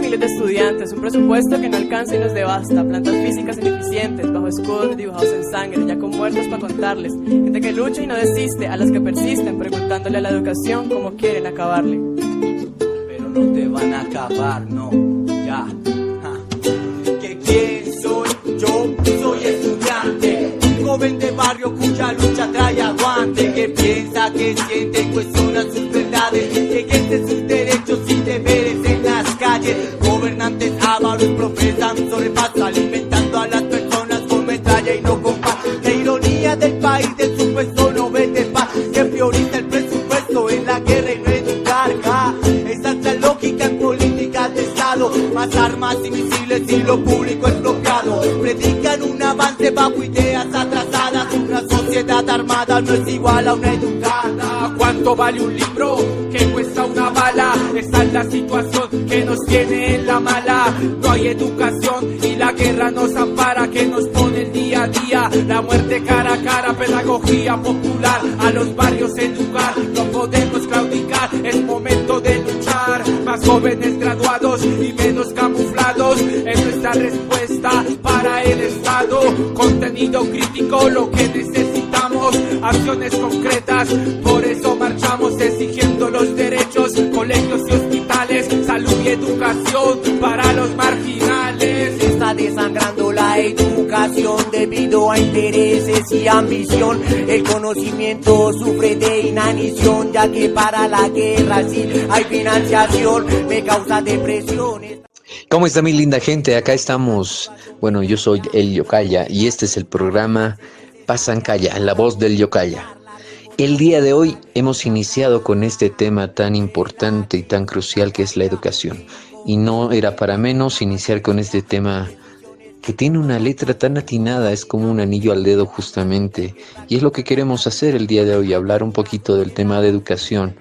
miles de estudiantes, un presupuesto que no alcanza y nos devasta, plantas físicas ineficientes, bajo escudos dibujados en sangre, ya con muertos para contarles, gente que lucha y no desiste, a las que persisten, preguntándole a la educación cómo quieren acabarle. Pero no te van a acabar, no, ya. ¿Que quién soy? Yo soy estudiante, joven de barrio cuya lucha trae aguante, que piensa, que siente, cuestiona sus verdades, que ejerce sus derechos y deberes en las calles. Gobernantes ávaros profesan sobrepasa, alimentando a las personas con metralla y no con paz. La ironía del país del supuesto no vende paz, que prioriza el presupuesto en la guerra y no educar. Esa es la lógica en políticas de Estado, más armas y misiles y lo público expropiado. Predican un avance bajo ideas atrasadas, una sociedad armada no es igual a una educada. ¿Cuánto vale un libro que cuesta una bala? Esa es la situación que nos tiene en la mala. No hay educación y la guerra nos ampara, que nos pone el día a día. La muerte cara a cara, pedagogía popular, a los barrios educar. No podemos claudicar, es momento de luchar. Más jóvenes graduados y menos camuflados es nuestra respuesta para el Estado. Contenido crítico, lo que necesitamos, acciones concretas. Por eso marchamos exigiendo los derechos, colegios y hospitales, salud y educación para los marginales. Se está desangrando la educación debido a intereses y ambición. El conocimiento sufre de inanición, ya que para la guerra sí hay financiación. Me causa depresión. ¿Cómo está mi linda gente? Acá estamos. Bueno, yo soy el Yocaya y este es el programa Pasancaya, la voz del Yocaya. El día de hoy hemos iniciado con este tema tan importante y tan crucial que es la educación. Y no era para menos iniciar con este tema que tiene una letra tan atinada, es como un anillo al dedo justamente. Y es lo que queremos hacer el día de hoy, hablar un poquito del tema de educación.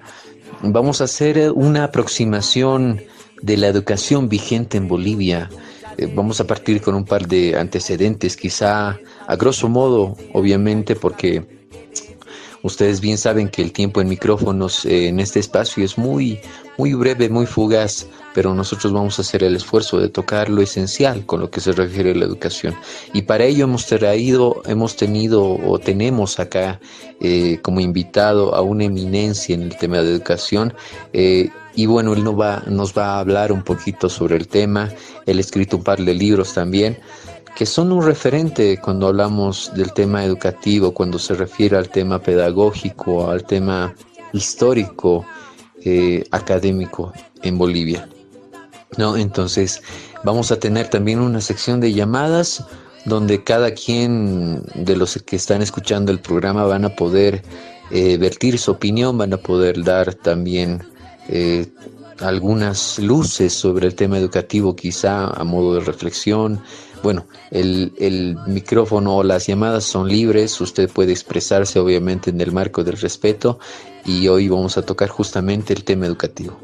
Vamos a hacer una aproximación de la educación vigente en Bolivia. Vamos a partir con un par de antecedentes, quizá a grosso modo, obviamente, porque ustedes bien saben que el tiempo en micrófonos en este espacio es muy breve, muy fugaz, pero nosotros vamos a hacer el esfuerzo de tocar lo esencial con lo que se refiere a la educación. Y para ello tenemos acá como invitado a una eminencia en el tema de educación. Y bueno, él nos va a hablar un poquito sobre el tema. Él ha escrito un par de libros también, que son un referente cuando hablamos del tema educativo, cuando se refiere al tema pedagógico, al tema histórico, académico en Bolivia, ¿no? Entonces vamos a tener también una sección de llamadas donde cada quien de los que están escuchando el programa van a poder vertir su opinión, van a poder dar también algunas luces sobre el tema educativo, quizá a modo de reflexión. Bueno, el micrófono o las llamadas son libres, usted puede expresarse obviamente en el marco del respeto, y hoy vamos a tocar justamente el tema educativo.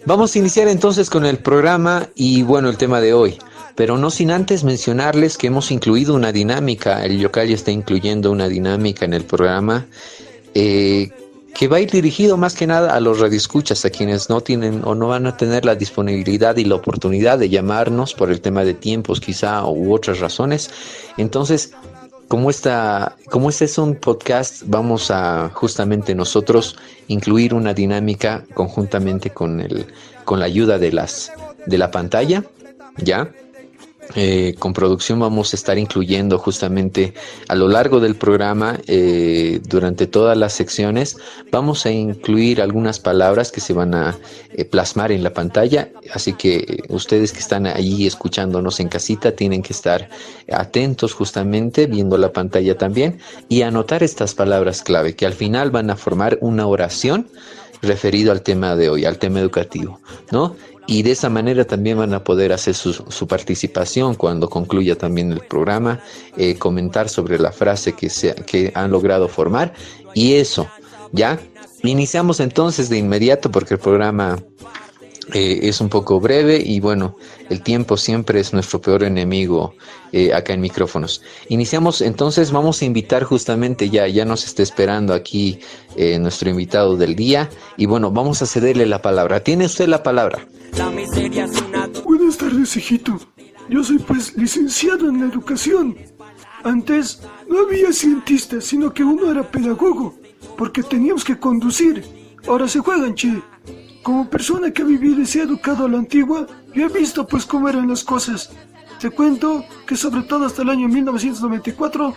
Vamos a iniciar entonces con el programa y bueno, el tema de hoy, pero no sin antes mencionarles que hemos incluido una dinámica. El Yocaya está incluyendo una dinámica en el programa que va a ir dirigido más que nada a los radioescuchas, a quienes no tienen o no van a tener la disponibilidad y la oportunidad de llamarnos por el tema de tiempos quizá u otras razones. Entonces, como este es un podcast, vamos a justamente nosotros incluir una dinámica conjuntamente con la ayuda de la pantalla, ¿ya? Con producción vamos a estar incluyendo justamente a lo largo del programa, durante todas las secciones, vamos a incluir algunas palabras que se van a plasmar en la pantalla, así que ustedes que están ahí escuchándonos en casita tienen que estar atentos justamente viendo la pantalla también y anotar estas palabras clave que al final van a formar una oración referido al tema de hoy, al tema educativo, ¿no? Y de esa manera también van a poder hacer su participación cuando concluya también el programa, comentar sobre la frase que han logrado formar. Y eso, ¿ya? Iniciamos entonces de inmediato porque el programa es un poco breve y bueno, el tiempo siempre es nuestro peor enemigo acá en micrófonos. Iniciamos entonces, vamos a invitar justamente, ya nos está esperando aquí nuestro invitado del día y bueno, vamos a cederle la palabra. ¿Tiene usted la palabra? La miseria es una... Buenas tardes, hijito. Yo soy pues licenciado en la educación. Antes no había cientistas, sino que uno era pedagogo, porque teníamos que conducir. Ahora se juegan, che. Como persona que ha vivido y se ha educado a la antigua, yo he visto pues cómo eran las cosas. Te cuento que sobre todo hasta el año 1994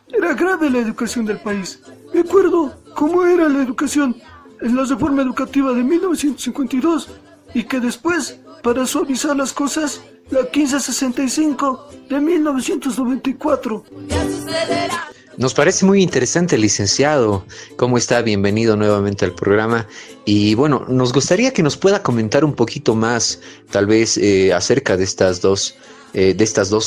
era grave la educación del país. Me acuerdo cómo era la educación en la reforma educativa de 1952 y que después, para suavizar las cosas, la 1565 de 1994. Nos parece muy interesante, licenciado. ¿Cómo está? Bienvenido nuevamente al programa. Y bueno, nos gustaría que nos pueda comentar un poquito más, tal vez, acerca de estas dos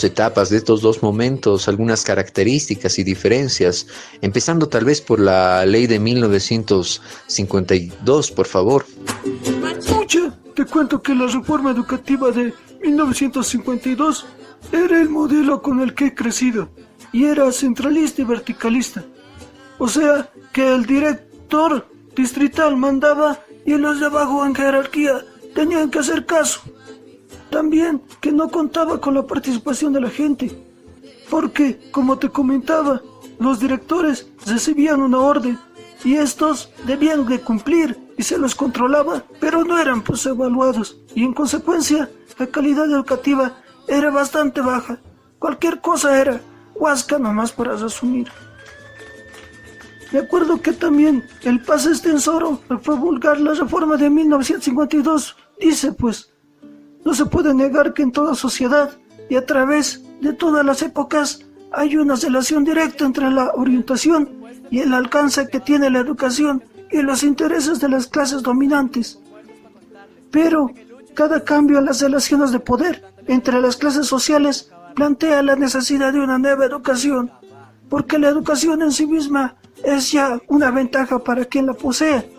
etapas, de estos dos momentos, algunas características y diferencias, empezando tal vez por la ley de 1952, por favor. Pucha, te cuento que la reforma educativa de 1952 era el modelo con el que he crecido y era centralista y verticalista. O sea, que el director distrital mandaba y los de abajo en jerarquía tenían que hacer caso. También que no contaba con la participación de la gente, porque, como te comentaba, los directores recibían una orden y estos debían de cumplir y se los controlaba, pero no eran pues evaluados y en consecuencia la calidad educativa era bastante baja. Cualquier cosa era huasca nomás para resumir. Me acuerdo que también el pase extensoro al promulgar la reforma de 1952 dice pues: no se puede negar que en toda sociedad y a través de todas las épocas hay una relación directa entre la orientación y el alcance que tiene la educación y los intereses de las clases dominantes. Pero cada cambio en las relaciones de poder entre las clases sociales plantea la necesidad de una nueva educación, porque la educación en sí misma es ya una ventaja para quien la posee.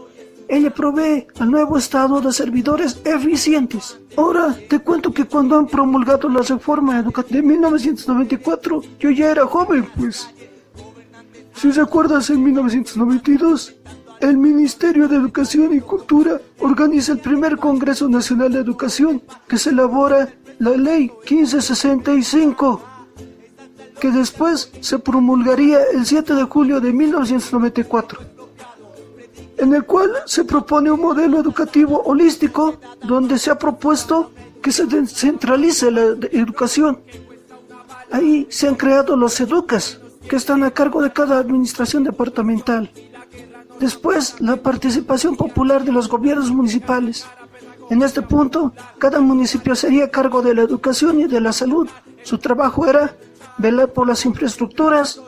Ella provee al nuevo estado de servidores eficientes. Ahora te cuento que cuando han promulgado la reforma educativa de 1994, yo ya era joven, pues. Si recuerdas, en 1992, el Ministerio de Educación y Cultura organiza el primer Congreso Nacional de Educación, que se elabora la Ley 1565, que después se promulgaría el 7 de julio de 1994. En el cual se propone un modelo educativo holístico donde se ha propuesto que se descentralice la educación. Ahí se han creado los educas, que están a cargo de cada administración departamental. Después, la participación popular de los gobiernos municipales. En este punto, cada municipio sería a cargo de la educación y de la salud. Su trabajo era velar por las infraestructuras,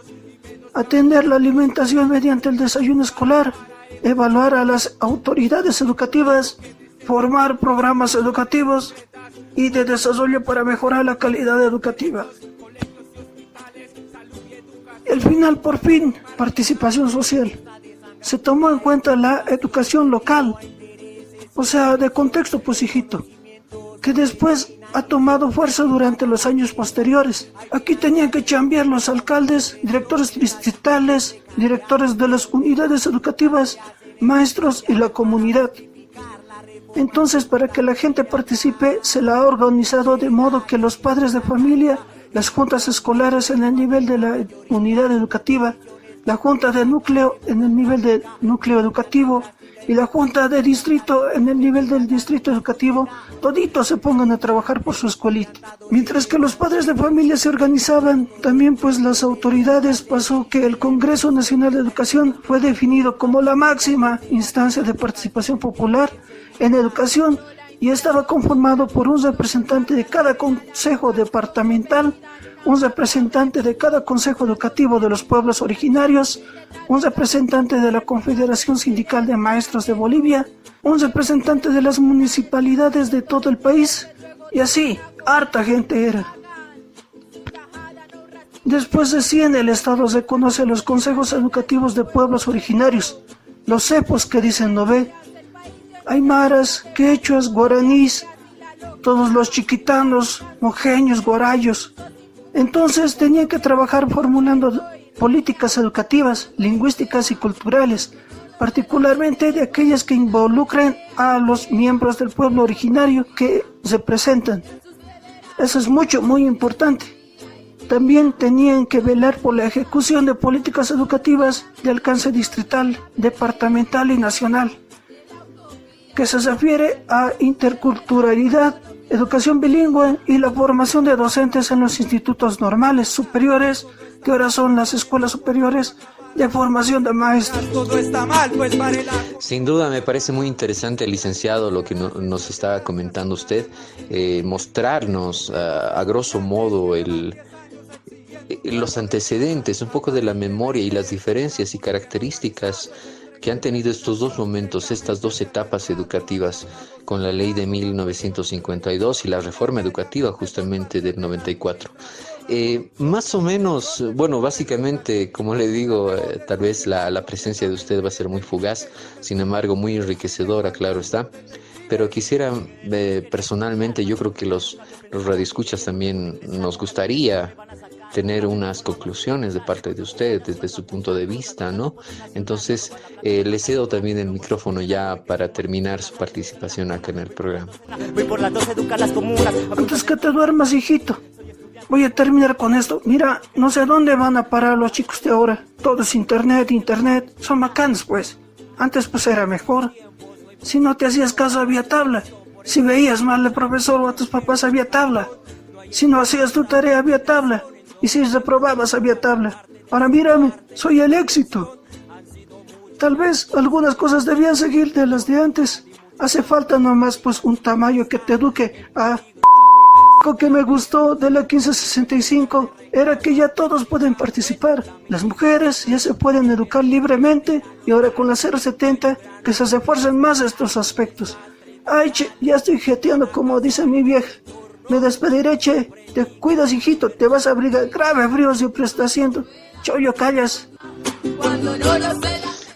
atender la alimentación mediante el desayuno escolar, evaluar a las autoridades educativas, formar programas educativos y de desarrollo para mejorar la calidad educativa. El final, por fin, participación social. Se tomó en cuenta la educación local, o sea, de contexto, pues, hijito, que después ha tomado fuerza durante los años posteriores. Aquí tenían que chambear los alcaldes, directores distritales, directores de las unidades educativas, maestros y la comunidad. Entonces, para que la gente participe, se la ha organizado de modo que los padres de familia, las juntas escolares en el nivel de la unidad educativa, la junta de núcleo en el nivel del núcleo educativo y la junta de distrito en el nivel del distrito educativo, toditos se pongan a trabajar por su escuelita. Mientras que los padres de familia se organizaban, también pues las autoridades pasó que el Congreso Nacional de Educación fue definido como la máxima instancia de participación popular en educación y estaba conformado por un representante de cada consejo departamental, un representante de cada consejo educativo de los pueblos originarios, un representante de la Confederación Sindical de Maestros de Bolivia, un representante de las municipalidades de todo el país, y así, harta gente era. Después de 100, el Estado reconoce los consejos educativos de pueblos originarios, los cepos que dicen no ve, aymaras, quechuas, guaraníes, todos los chiquitanos, mojeños, guarayos. Entonces tenían que trabajar formulando políticas educativas, lingüísticas y culturales particularmente de aquellas que involucren a los miembros del pueblo originario que se presentan. Eso es muy importante. También tenían que velar por la ejecución de políticas educativas de alcance distrital, departamental y nacional, que se refiere a interculturalidad, educación bilingüe y la formación de docentes en los institutos normales superiores, que ahora son las escuelas superiores de formación de maestros. Todo está mal, pues vale la... Sin duda me parece muy interesante, licenciado, lo que nos está comentando usted, mostrarnos a grosso modo los antecedentes, un poco de la memoria y las diferencias y características que han tenido estos dos momentos, estas dos etapas educativas, con la ley de 1952 y la reforma educativa justamente del 94. Más o menos, bueno, básicamente, como le digo, tal vez la presencia de usted va a ser muy fugaz, sin embargo muy enriquecedora, claro está. Pero quisiera, personalmente, yo creo que los radioescuchas también nos gustaría tener unas conclusiones de parte de usted desde su punto de vista, ¿no? Entonces, le cedo también el micrófono ya para terminar su participación acá en el programa. Voy por las dos, educar las comunas. Antes que te duermas, hijito, voy a terminar con esto. Mira, no sé dónde van a parar los chicos de ahora. Todo es internet. Son bacanes, pues. Antes pues era mejor. Si no te hacías caso había tabla. Si veías mal al profesor o a tus papás había tabla. Si no hacías tu tarea había tabla. Y si reprobabas había tabla. Ahora mírame, soy el éxito. Tal vez algunas cosas debían seguir de las de antes. Hace falta nomás pues un tamaño que te eduque a... Lo que me gustó de la 1565 era que ya todos pueden participar. Las mujeres ya se pueden educar libremente y ahora con la 070 que se refuercen más estos aspectos. Ay, che, ya estoy jeteando como dice mi vieja. Me despediré, che. Te cuidas, hijito, te vas a abrigar. Grave frío siempre está haciendo. Chollo, callas.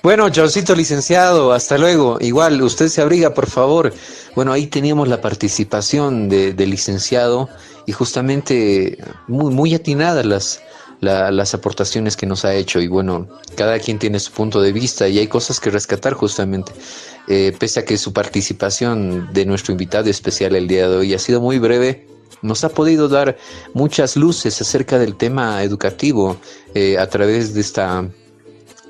Bueno, chaucito, licenciado, hasta luego. Igual, usted se abriga, por favor. Bueno, ahí teníamos la participación del licenciado y justamente muy atinadas las aportaciones que nos ha hecho. Y bueno, cada quien tiene su punto de vista y hay cosas que rescatar justamente. Pese a que su participación de nuestro invitado especial el día de hoy ha sido muy breve, nos ha podido dar muchas luces acerca del tema educativo a través de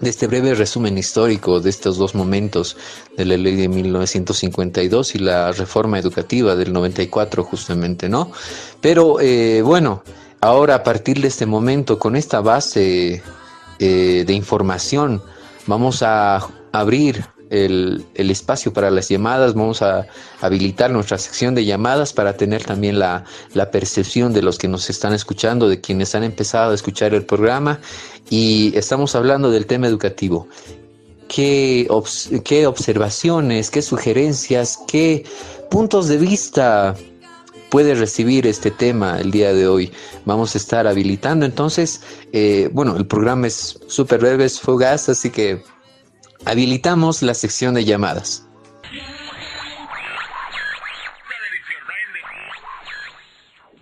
este breve resumen histórico de estos dos momentos de la ley de 1952 y la reforma educativa del 94 justamente, ¿no? Pero bueno, ahora a partir de este momento, con esta base de información, vamos a abrir el espacio para las llamadas, vamos a habilitar nuestra sección de llamadas para tener también la percepción de los que nos están escuchando, de quienes han empezado a escuchar el programa, y estamos hablando del tema educativo. ¿Qué observaciones, qué sugerencias, qué puntos de vista puede recibir este tema el día de hoy? Vamos a estar habilitando entonces, bueno, el programa es súper breve, es fugaz, así que habilitamos la sección de llamadas.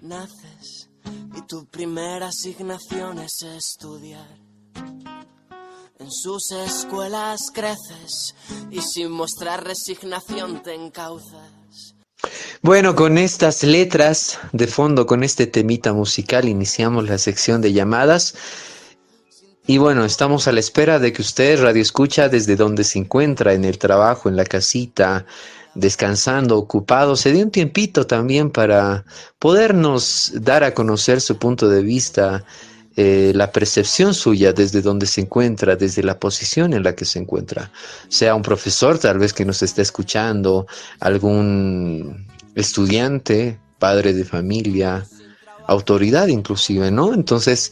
Naces y tu primera asignación es estudiar. En sus escuelas creces y sin mostrar resignación te encauzas. Bueno, con estas letras de fondo, con este temita musical, iniciamos la sección de llamadas. Y bueno, estamos a la espera de que usted, radio escucha, desde donde se encuentra, en el trabajo, en la casita, descansando, ocupado, se dé un tiempito también para podernos dar a conocer su punto de vista, la percepción suya desde donde se encuentra, desde la posición en la que se encuentra. Sea un profesor tal vez que nos esté escuchando, algún estudiante, padre de familia, autoridad inclusive, ¿no? Entonces,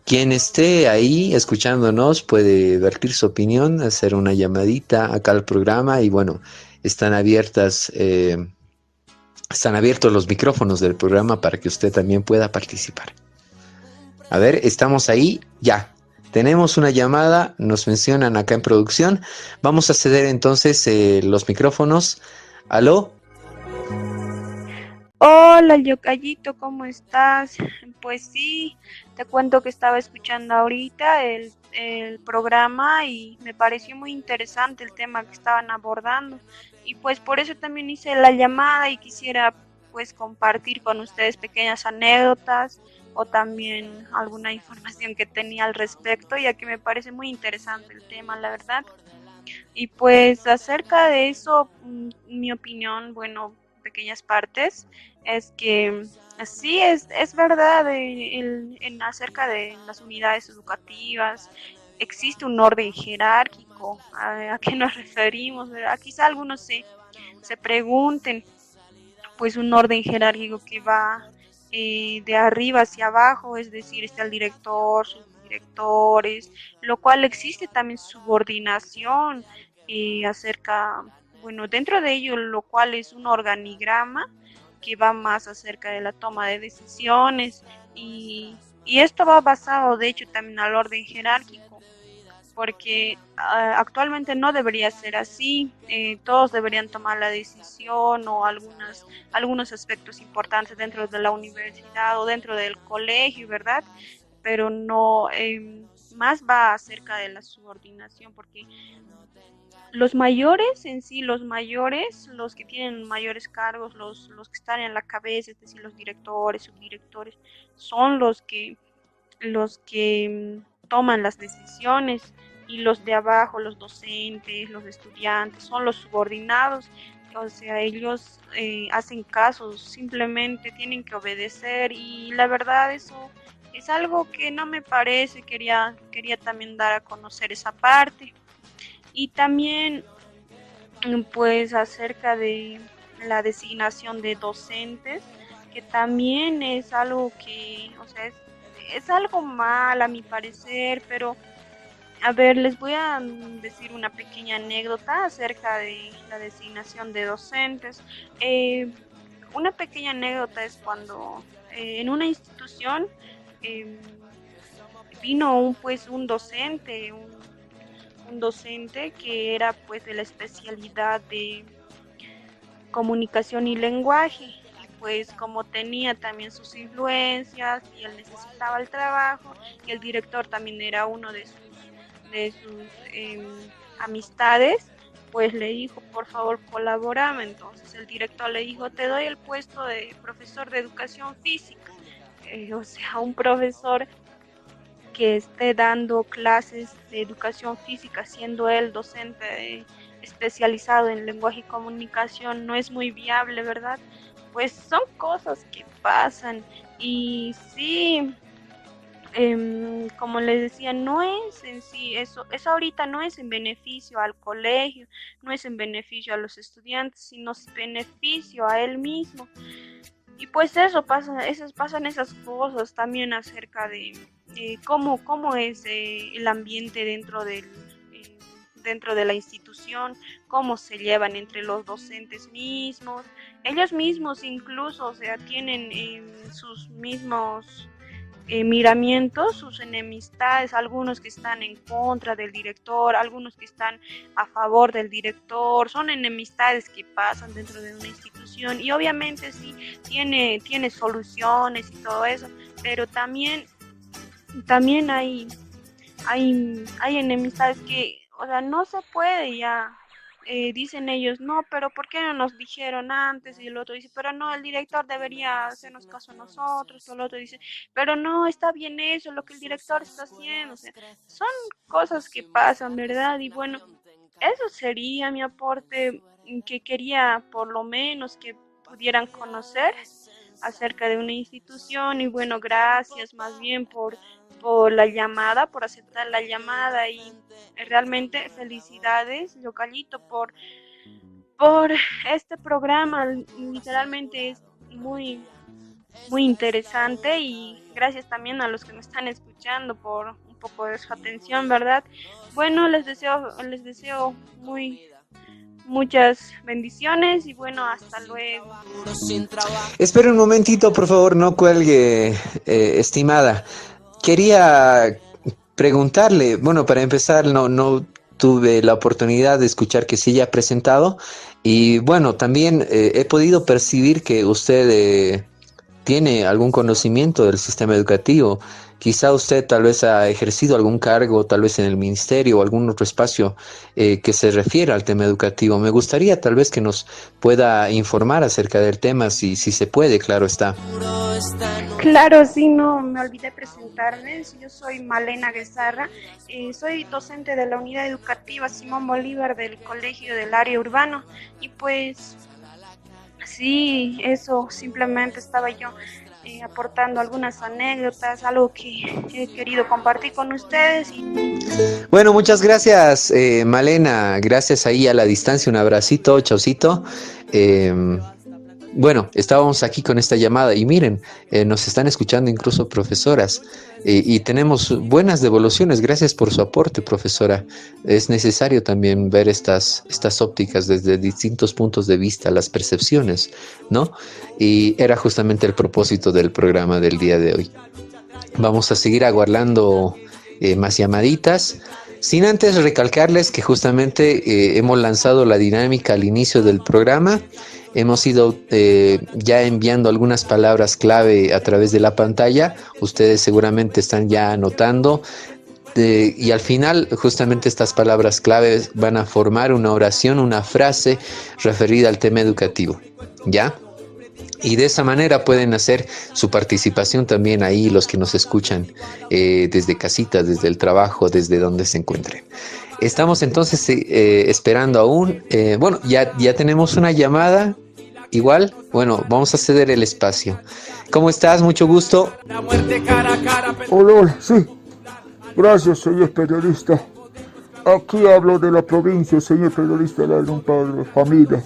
quien esté ahí escuchándonos puede vertir su opinión, hacer una llamadita acá al programa y bueno, están abiertos los micrófonos del programa para que usted también pueda participar. A ver, estamos ahí, ya. Tenemos una llamada, nos mencionan acá en producción. Vamos a ceder entonces los micrófonos. ¿Aló? Hola, Yocayito, ¿cómo estás? Pues sí, te cuento que estaba escuchando ahorita el el programa y me pareció muy interesante el tema que estaban abordando y pues por eso también hice la llamada y quisiera pues compartir con ustedes pequeñas anécdotas o también alguna información que tenía al respecto, ya que me parece muy interesante el tema, la verdad. Y pues acerca de eso, mi opinión, bueno, pequeñas partes, es que sí, es verdad, acerca de las unidades educativas, existe un orden jerárquico, a qué nos referimos, ¿verdad? Quizá algunos se pregunten, pues un orden jerárquico que va de arriba hacia abajo, es decir, está el director, sus directores, lo cual existe también subordinación acerca, bueno, dentro de ello, lo cual es un organigrama que va más acerca de la toma de decisiones y esto va basado, de hecho, también al orden jerárquico porque actualmente no debería ser así, todos deberían tomar la decisión o algunos aspectos importantes dentro de la universidad o dentro del colegio, ¿verdad? Pero no, más va acerca de la subordinación, porque los mayores en sí, los mayores, los que tienen mayores cargos, los que están en la cabeza, es decir, los directores, subdirectores, son los que toman las decisiones y los de abajo, los docentes, los estudiantes, son los subordinados, o sea, ellos hacen caso, simplemente tienen que obedecer y la verdad eso es algo que no me parece, quería también dar a conocer esa parte y también pues acerca de la designación de docentes, que también es algo que, o sea, es algo mal a mi parecer, pero a ver, les voy a decir una pequeña anécdota acerca de la designación de docentes. Una pequeña anécdota es cuando en una institución eh, vino un docente, un docente que era pues de la especialidad de comunicación y lenguaje. Pues como tenía también sus influencias y él necesitaba el trabajo y el director también era uno de sus amistades, pues le dijo, por favor, colabórame. Entonces el director le dijo, te doy el puesto de profesor de educación física. O sea, un profesor que esté dando clases de educación física, siendo él docente especializado en lenguaje y comunicación, no es muy viable, ¿verdad? Pues son cosas que pasan y sí, como les decía, no es en sí, eso ahorita no es en beneficio al colegio, no es en beneficio a los estudiantes, sino es beneficio a él mismo. Y pues eso pasan esas cosas también acerca de cómo es el ambiente dentro de la institución, cómo se llevan entre los docentes mismos, ellos mismos incluso, o sea, tienen sus mismos miramientos, sus enemistades, algunos que están en contra del director, algunos que están a favor del director, son enemistades que pasan dentro de una institución y obviamente sí tiene soluciones y todo eso, pero también hay enemistades que, o sea, no se puede ya. Dicen ellos, no, pero ¿por qué no nos dijeron antes? Y el otro dice, pero no, el director debería hacernos caso a nosotros. Y el otro dice, pero no, está bien eso, lo que el director está haciendo. O sea, son cosas que pasan, ¿verdad? Y bueno, eso sería mi aporte que quería por lo menos que pudieran conocer acerca de una institución. Y bueno, gracias más bien por la llamada, por aceptar la llamada y realmente felicidades, Yocallito, por este programa, literalmente es muy, muy interesante y gracias también a los que me están escuchando por un poco de su atención, ¿verdad? Bueno, les deseo muchas bendiciones y bueno, hasta luego. Espera un momentito, por favor, no cuelgue, estimada. Quería preguntarle, bueno, para empezar, no tuve la oportunidad de escuchar que se haya presentado y bueno, también he podido percibir que usted tiene algún conocimiento del sistema educativo. Quizá usted tal vez ha ejercido algún cargo, tal vez en el ministerio o algún otro espacio que se refiera al tema educativo. Me gustaría tal vez que nos pueda informar acerca del tema, si se puede, claro está. Claro, sí, no, me olvidé presentarme. Yo soy Malena Guezarra, soy docente de la unidad educativa Simón Bolívar del Colegio del Área Urbano y pues sí, eso simplemente estaba yo aportando algunas anécdotas, algo que he querido compartir con ustedes. Bueno, muchas gracias, Malena. Gracias ahí a la distancia. Un abracito, chaucito. Bueno, estábamos aquí con esta llamada y miren, nos están escuchando incluso profesoras y tenemos buenas devoluciones. Gracias por su aporte, profesora. Es necesario también ver estas ópticas desde distintos puntos de vista, las percepciones, ¿no? Y era justamente el propósito del programa del día de hoy. Vamos a seguir aguardando más llamaditas. Sin antes recalcarles que justamente hemos lanzado la dinámica al inicio del programa. Hemos ido ya enviando algunas palabras clave a través de la pantalla. Ustedes seguramente están ya anotando. Y al final, justamente estas palabras clave van a formar una oración, una frase referida al tema educativo. ¿Ya? Y de esa manera pueden hacer su participación también ahí los que nos escuchan desde casitas, desde el trabajo, desde donde se encuentren. Estamos entonces esperando aún. Bueno, ya tenemos una llamada. Igual, bueno, vamos a ceder el espacio. ¿Cómo estás? Mucho gusto. Hola, hola, sí. Gracias, señor periodista. Aquí hablo de la provincia, señor periodista, de un padre de familia.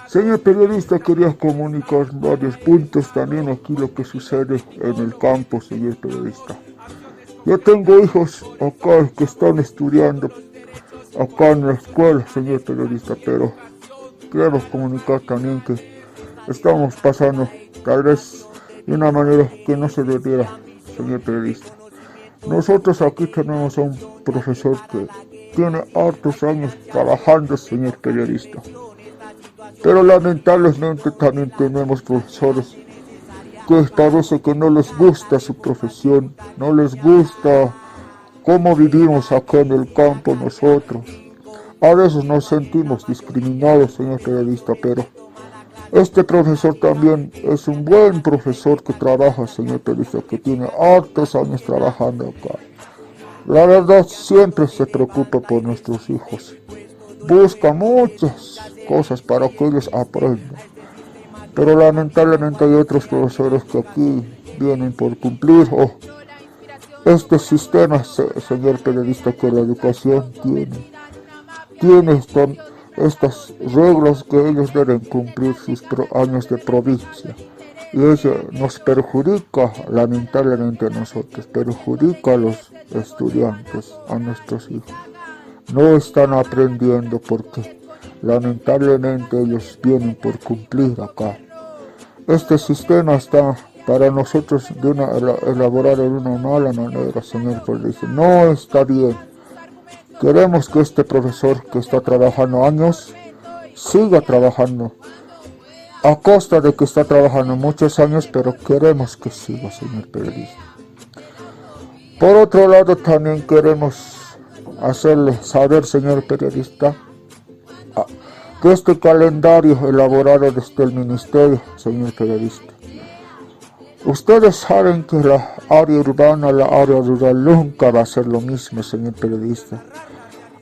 Señor periodista, quería comunicar varios puntos también aquí lo que sucede en el campo, señor periodista. Yo tengo hijos acá que están estudiando acá en la escuela, señor periodista, pero quiero comunicar también que estamos pasando tal vez de una manera que no se debiera, señor periodista. Nosotros aquí tenemos a un profesor que tiene hartos años trabajando, señor periodista. Pero lamentablemente también tenemos profesores que parece que no les gusta su profesión, no les gusta cómo vivimos acá en el campo nosotros. A veces nos sentimos discriminados, señor periodista, pero este profesor también es un buen profesor que trabaja, señor periodista, que tiene hartos años trabajando acá. La verdad, siempre se preocupa por nuestros hijos. Busca muchas cosas para que ellos aprendan. Pero lamentablemente hay otros profesores que aquí vienen por cumplir. Este sistema, señor periodista, que la educación tiene estas reglas que ellos deben cumplir sus años de provincia. Y eso nos perjudica lamentablemente a nosotros, perjudica a los estudiantes, a nuestros hijos. No están aprendiendo porque lamentablemente ellos vienen por cumplir acá. Este sistema está para nosotros elaborado de una mala manera, señor periodista. No está bien. Queremos que este profesor que está trabajando años siga trabajando a costa de que está trabajando muchos años, pero queremos que siga, señor periodista. Por otro lado, también queremos hacerle saber, señor periodista, que este calendario elaborado desde el ministerio, señor periodista, ustedes saben que la área urbana, la área rural nunca va a ser lo mismo, señor periodista.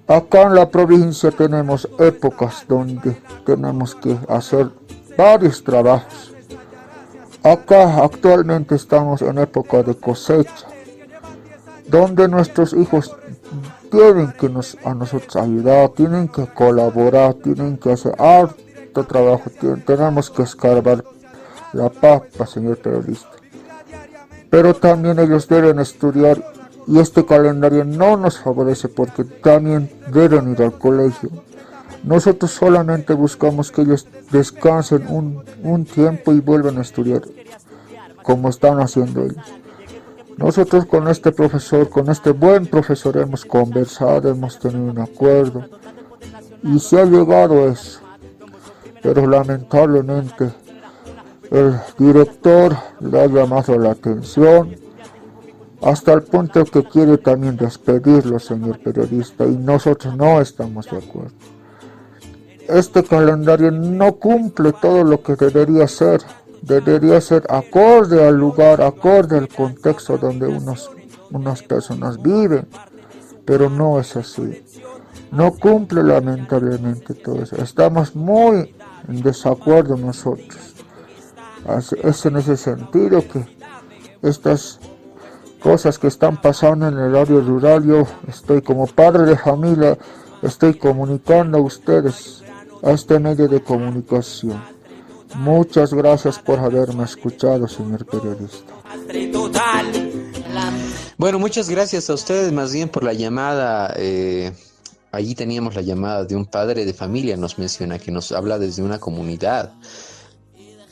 Acá en la provincia tenemos épocas donde tenemos que hacer varios trabajos. Acá actualmente estamos en época de cosecha, donde nuestros hijos tienen que a nosotros ayudar, tienen que colaborar, tienen que hacer harto trabajo, tenemos que escarbar la papa, señor periodista. Pero también ellos deben estudiar y este calendario no nos favorece porque también deben ir al colegio. Nosotros solamente buscamos que ellos descansen un tiempo y vuelvan a estudiar como están haciendo ellos. Nosotros con este profesor, con este buen profesor hemos conversado, hemos tenido un acuerdo y se ha llegado a eso. Pero lamentablemente el director le ha llamado la atención hasta el punto que quiere también despedirlo, señor periodista, y nosotros no estamos de acuerdo. Este calendario no cumple todo lo que debería ser acorde al lugar, acorde al contexto donde unas personas viven, pero no es así. No cumple lamentablemente todo eso. Estamos muy en desacuerdo nosotros. Es en ese sentido que estas cosas que están pasando en el área rural, yo estoy como padre de familia, estoy comunicando a ustedes, a este medio de comunicación. Muchas gracias por haberme escuchado, señor periodista. Bueno, muchas gracias a ustedes más bien por la llamada. Allí teníamos la llamada de un padre de familia, nos menciona, que nos habla desde una comunidad.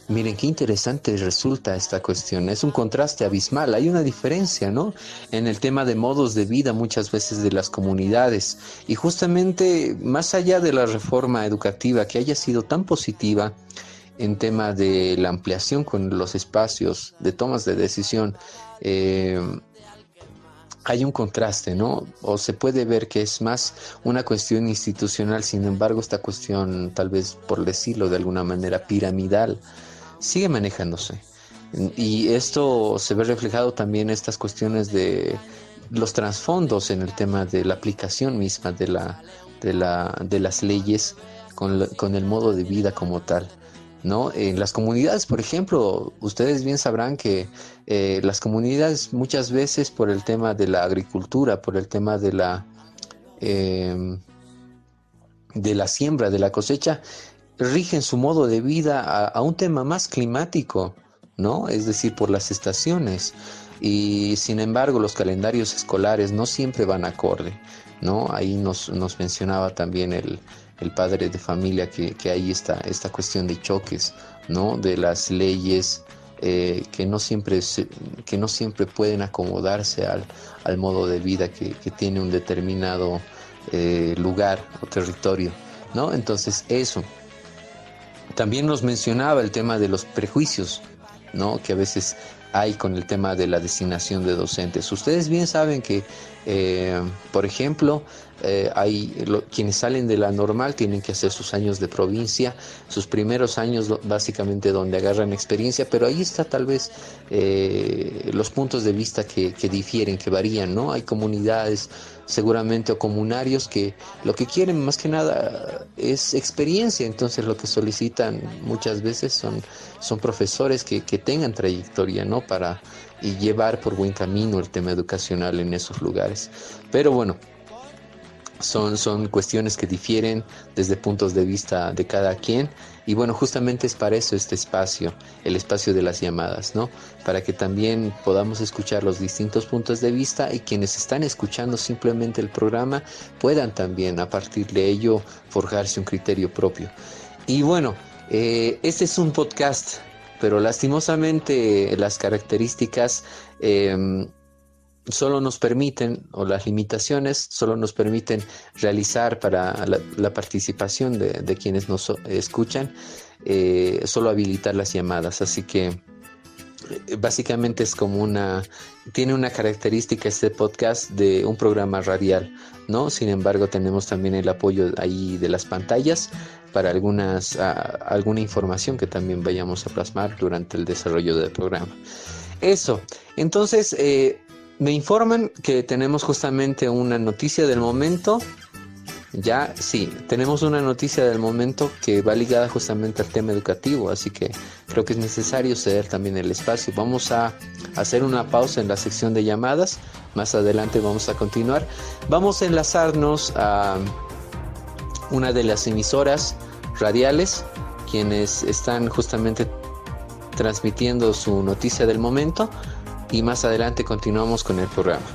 Miren qué interesante resulta esta cuestión. Es un contraste abismal. Hay una diferencia, ¿no?, en el tema de modos de vida muchas veces de las comunidades. Y justamente más allá de la reforma educativa que haya sido tan positiva en tema de la ampliación con los espacios de tomas de decisión, hay un contraste, ¿no? O se puede ver que es más una cuestión institucional. Sin embargo, esta cuestión, tal vez por decirlo de alguna manera, piramidal, sigue manejándose. Y esto se ve reflejado también en estas cuestiones de los trasfondos en el tema de la aplicación misma de las leyes con el modo de vida como tal, ¿no? En las comunidades, por ejemplo, ustedes bien sabrán que las comunidades muchas veces, por el tema de la agricultura, por el tema de la siembra, de la cosecha, rigen su modo de vida a un tema más climático, ¿no? Es decir, por las estaciones. Y sin embargo, los calendarios escolares no siempre van acorde, ¿no? Ahí nos mencionaba también el padre de familia que ahí está esta cuestión de choques, ¿no? De las leyes que no siempre pueden acomodarse al modo de vida que tiene un determinado lugar o territorio, ¿no? Entonces eso. También nos mencionaba el tema de los prejuicios, ¿no?, que a veces hay con el tema de la designación de docentes. Ustedes bien saben que, por ejemplo, quienes salen de la normal tienen que hacer sus años de provincia, sus primeros años básicamente donde agarran experiencia, pero ahí está tal vez los puntos de vista que difieren, que varían, ¿no? Hay comunidades seguramente o comunarios que lo que quieren más que nada es experiencia, entonces lo que solicitan muchas veces son profesores que tengan trayectoria, ¿no?, para llevar por buen camino el tema educacional en esos lugares. Pero bueno, son cuestiones que difieren desde puntos de vista de cada quien, y bueno, justamente es para eso este espacio, el espacio de las llamadas, ¿no?, para que también podamos escuchar los distintos puntos de vista y quienes están escuchando simplemente el programa puedan también a partir de ello forjarse un criterio propio. Y bueno, este es un podcast, pero lastimosamente las características solo nos permiten, o las limitaciones solo nos permiten realizar para la participación de quienes nos escuchan, solo habilitar las llamadas. Así que básicamente es como tiene una característica este podcast de un programa radial, ¿no? Sin embargo, tenemos también el apoyo ahí de las pantallas para alguna información que también vayamos a plasmar durante el desarrollo del programa. Eso, entonces me informan que tenemos justamente una noticia del momento. Ya, sí, tenemos una noticia del momento que va ligada justamente al tema educativo, así que creo que es necesario ceder también el espacio. Vamos a hacer una pausa en la sección de llamadas, más adelante vamos a continuar. Vamos a enlazarnos a una de las emisoras radiales, quienes están justamente transmitiendo su noticia del momento, y más adelante continuamos con el programa.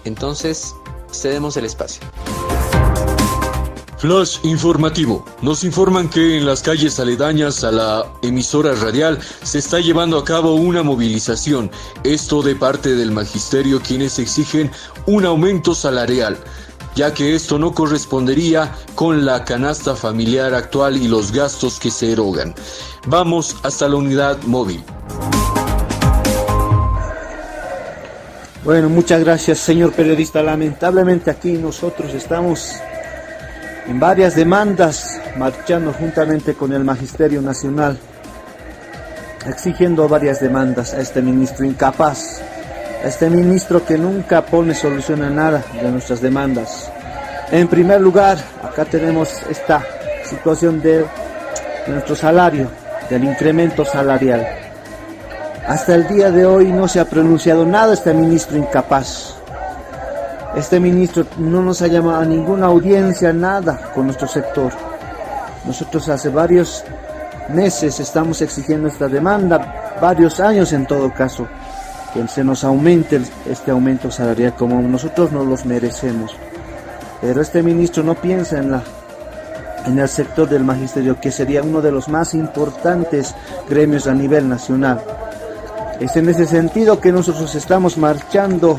Entonces, cedemos el espacio. Flash informativo. Nos informan que en las calles aledañas a la emisora radial se está llevando a cabo una movilización. Esto de parte del magisterio, quienes exigen un aumento salarial. ya que esto no correspondería con la canasta familiar actual y los gastos que se erogan. Vamos hasta la unidad móvil. Bueno, muchas gracias, señor periodista. Lamentablemente aquí nosotros estamos en varias demandas, marchando juntamente con el Magisterio Nacional, exigiendo varias demandas a este ministro incapaz, a este ministro que nunca pone solución a nada de nuestras demandas. En primer lugar, acá tenemos esta situación de nuestro salario, del incremento salarial. Hasta el día de hoy no se ha pronunciado nada este ministro incapaz. Este ministro no nos ha llamado a ninguna audiencia, nada con nuestro sector. Nosotros hace varios meses estamos exigiendo esta demanda, varios años en todo caso, que se nos aumente este aumento salarial como nosotros no los merecemos. Pero este ministro no piensa en el sector del magisterio, que sería uno de los más importantes gremios a nivel nacional. Es en ese sentido que nosotros estamos marchando,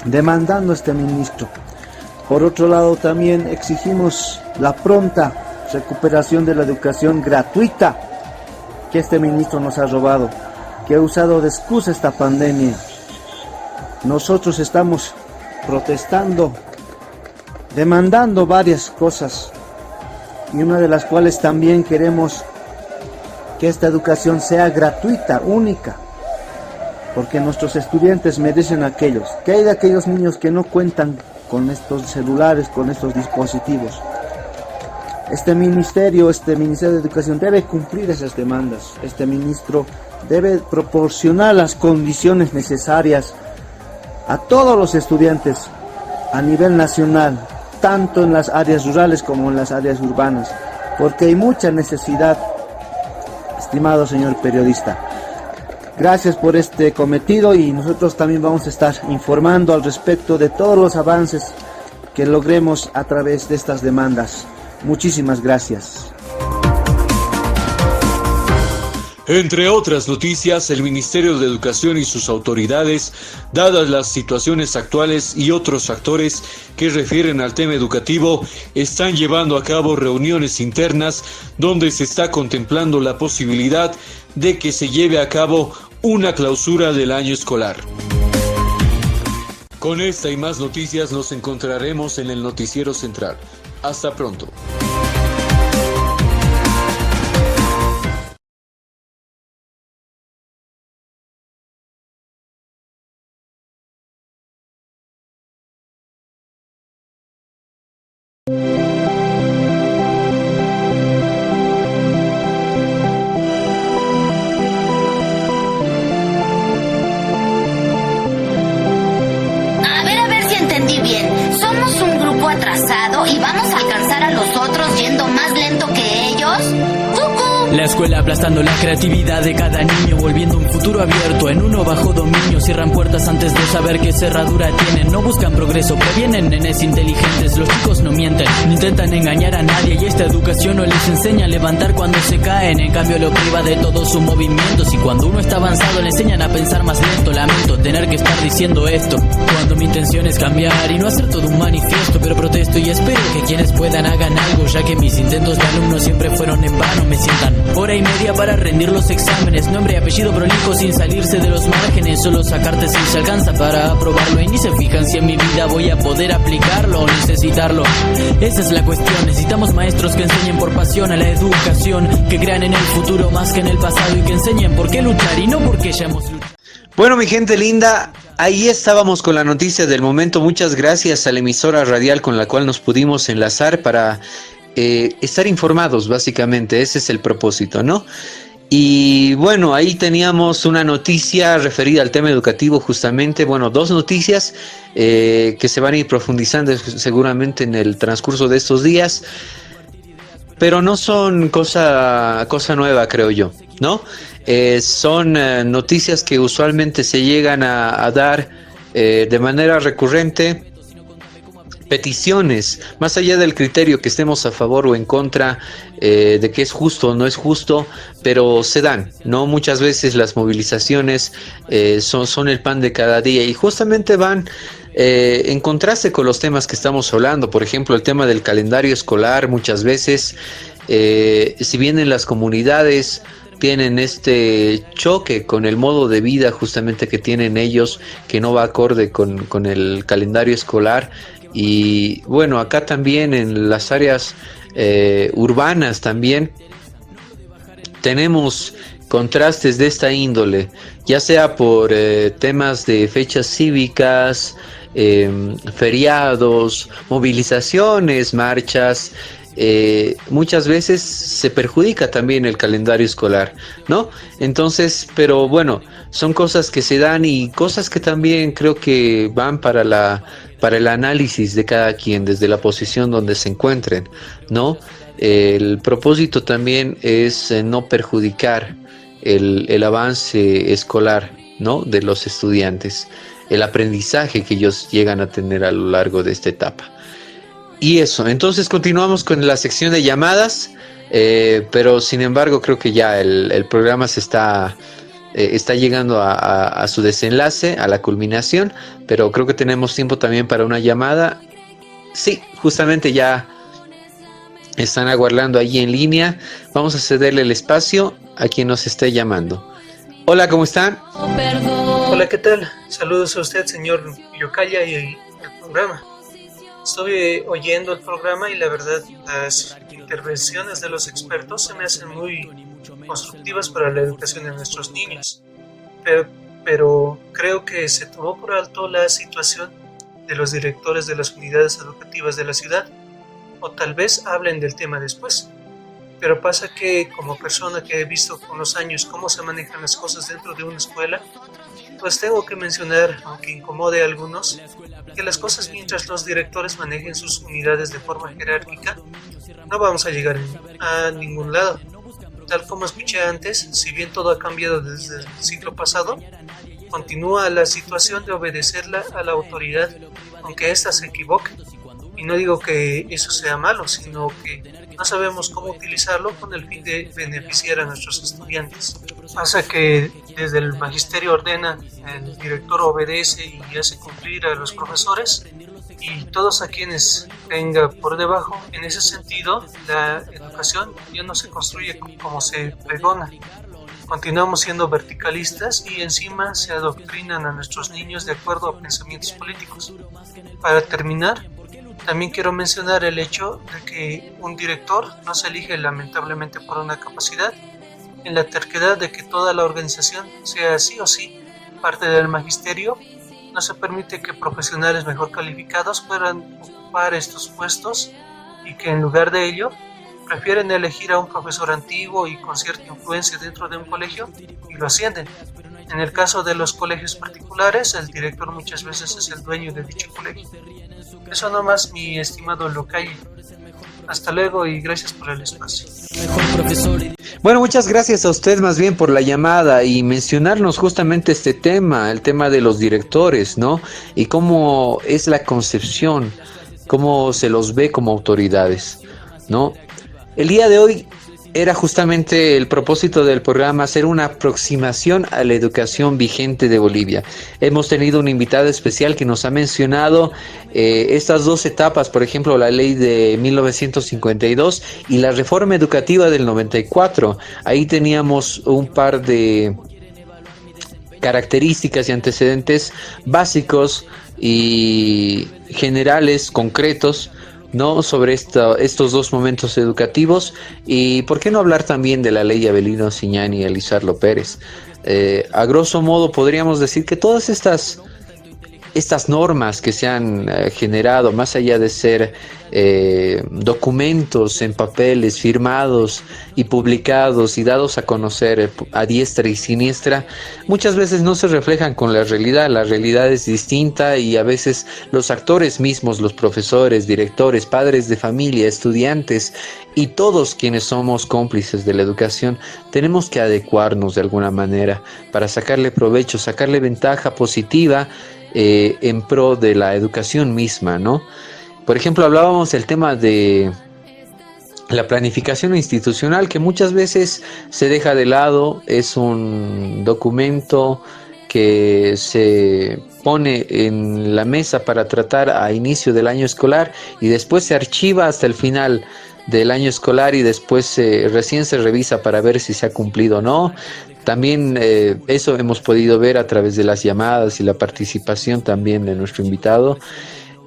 demandando a este ministro. Por otro lado, también exigimos la pronta recuperación de la educación gratuita que este ministro nos ha robado, que ha usado de excusa esta pandemia. Nosotros estamos protestando, demandando varias cosas, y una de las cuales también queremos que esta educación sea gratuita, única, porque nuestros estudiantes merecen aquellos. ¿Qué hay de aquellos niños que no cuentan con estos celulares, con estos dispositivos? Este Ministerio de Educación debe cumplir esas demandas. Este ministro debe proporcionar las condiciones necesarias a todos los estudiantes a nivel nacional, tanto en las áreas rurales como en las áreas urbanas, porque hay mucha necesidad, estimado señor periodista. Gracias por este cometido, y nosotros también vamos a estar informando al respecto de todos los avances que logremos a través de estas demandas. Muchísimas gracias. Entre otras noticias, el Ministerio de Educación y sus autoridades, dadas las situaciones actuales y otros factores que refieren al tema educativo, están llevando a cabo reuniones internas donde se está contemplando la posibilidad de que se lleve a cabo una clausura del año escolar. Con esta y más noticias nos encontraremos en el Noticiero Central. Hasta pronto. A ver si entendí bien. Somos un grupo atrasado y vamos a alcanzar a los otros yendo más lento que ellos. ¡Cucú! La escuela aplastando la creatividad de cada niño, volviendo un futuro abierto en uno bajo dominio. Cierran puertas antes de saber qué cerradura tienen. No buscan progreso, previenen nenes inteligentes. Los chicos no mienten, no intentan engañar a nadie, y esta educación no les enseña a levantar cuando se caen. En cambio lo priva de todos sus movimientos, y cuando uno está avanzado le enseñan a pensar más lento. Lamento tener que estar diciendo esto, cuando mi intención es cambiar y no hacer todo un manifiesto, pero protesto y espero que quienes puedan hagan algo, ya que mis intentos de alumno siempre fueron en vano. Me sientan hora y media para rendir los exámenes, nombre y apellido prolijo sin salirse de los márgenes, solo sacarte si se alcanza para aprobarlo, y ni se fijan si en mi vida voy a poder aplicarlo o necesitarlo. Esa es la cuestión, necesitamos maestros que enseñen por pasión a la educación, que crean en el futuro más que en el pasado, y que enseñen por qué luchar y no porque ya hemos luchado. Bueno, mi gente linda, ahí estábamos con la noticia del momento. Muchas gracias a la emisora radial con la cual nos pudimos enlazar para estar informados, básicamente. Ese es el propósito, ¿no? Y bueno, ahí teníamos una noticia referida al tema educativo justamente. Bueno, dos noticias que se van a ir profundizando seguramente en el transcurso de estos días, pero no son cosa nueva, creo yo, ¿no? Son noticias que usualmente se llegan a dar de manera recurrente. Peticiones, más allá del criterio que estemos a favor o en contra de que es justo o no es justo, pero se dan, ¿no? Muchas veces las movilizaciones son el pan de cada día, y justamente van en contraste con los temas que estamos hablando, por ejemplo, el tema del calendario escolar, muchas veces, si bien en las comunidades tienen este choque con el modo de vida justamente que tienen ellos, que no va acorde con el calendario escolar, y bueno, acá también en las áreas urbanas también tenemos contrastes de esta índole, ya sea por temas de fechas cívicas, feriados, movilizaciones, marchas. Muchas veces se perjudica también el calendario escolar, ¿no? Entonces, pero bueno, son cosas que se dan y cosas que también creo que van para el análisis de cada quien desde la posición donde se encuentren, ¿no? El propósito también es no perjudicar el avance escolar, ¿no?, de los estudiantes, el aprendizaje que ellos llegan a tener a lo largo de esta etapa. Y eso, entonces continuamos con la sección de llamadas, pero sin embargo creo que ya el programa se está llegando a su desenlace, a la culminación, pero creo que tenemos tiempo también para una llamada. Sí, justamente ya están aguardando allí en línea. Vamos a cederle el espacio a quien nos esté llamando. Hola, ¿cómo están? Hola, ¿qué tal? Saludos a usted, señor Yocaya, y el programa. Estuve oyendo el programa y la verdad las intervenciones de los expertos se me hacen muy constructivas para la educación de nuestros niños. Pero creo que se tomó por alto la situación de los directores de las unidades educativas de la ciudad, o tal vez hablen del tema después. Pero pasa que como persona que he visto con los años cómo se manejan las cosas dentro de una escuela, pues tengo que mencionar, aunque incomode a algunos, que las cosas mientras los directores manejen sus unidades de forma jerárquica, no vamos a llegar a ningún lado. Tal como escuché antes, si bien todo ha cambiado desde el siglo pasado, continúa la situación de obedecerla a la autoridad, aunque ésta se equivoque. Y no digo que eso sea malo, sino que no sabemos cómo utilizarlo con el fin de beneficiar a nuestros estudiantes. Pasa que desde el magisterio ordena, el director obedece y hace cumplir a los profesores y todos a quienes venga por debajo. En ese sentido, la educación ya no se construye como se pregona. Continuamos siendo verticalistas y encima se adoctrinan a nuestros niños de acuerdo a pensamientos políticos. Para terminar, también quiero mencionar el hecho de que un director no se elige lamentablemente por una capacidad, en la terquedad de que toda la organización sea sí o sí parte del magisterio. No se permite que profesionales mejor calificados puedan ocupar estos puestos y que en lugar de ello prefieren elegir a un profesor antiguo y con cierta influencia dentro de un colegio y lo ascienden. En el caso de los colegios particulares, el director muchas veces es el dueño de dicho colegio. Eso nomás, mi estimado Localle. Hasta luego y gracias por el espacio. Bueno, muchas gracias a usted más bien por la llamada y mencionarnos justamente este tema, el tema de los directores, ¿no? Y cómo es la concepción, cómo se los ve como autoridades, ¿no? El día de hoy era justamente el propósito del programa hacer una aproximación a la educación vigente de Bolivia. Hemos tenido un invitado especial que nos ha mencionado estas dos etapas, por ejemplo, la ley de 1952 y la reforma educativa del 94. Ahí teníamos un par de características y antecedentes básicos y generales, concretos, ¿no?, sobre estos dos momentos educativos. Y por qué no hablar también de la ley Avelino Siñani y Elizardo Pérez. A grosso modo podríamos decir que todas estas normas que se han generado, más allá de ser documentos en papeles firmados y publicados y dados a conocer a diestra y siniestra, muchas veces no se reflejan con la realidad. La realidad es distinta y a veces los actores mismos, los profesores, directores, padres de familia, estudiantes y todos quienes somos cómplices de la educación, tenemos que adecuarnos de alguna manera para sacarle provecho, sacarle ventaja positiva en pro de la educación misma, ¿no? Por ejemplo, hablábamos del tema de la planificación institucional, que muchas veces se deja de lado. Es un documento que se pone en la mesa para tratar a inicio del año escolar y después se archiva hasta el final del año escolar y después recién se revisa para ver si se ha cumplido o no. También eso hemos podido ver a través de las llamadas y la participación también de nuestro invitado.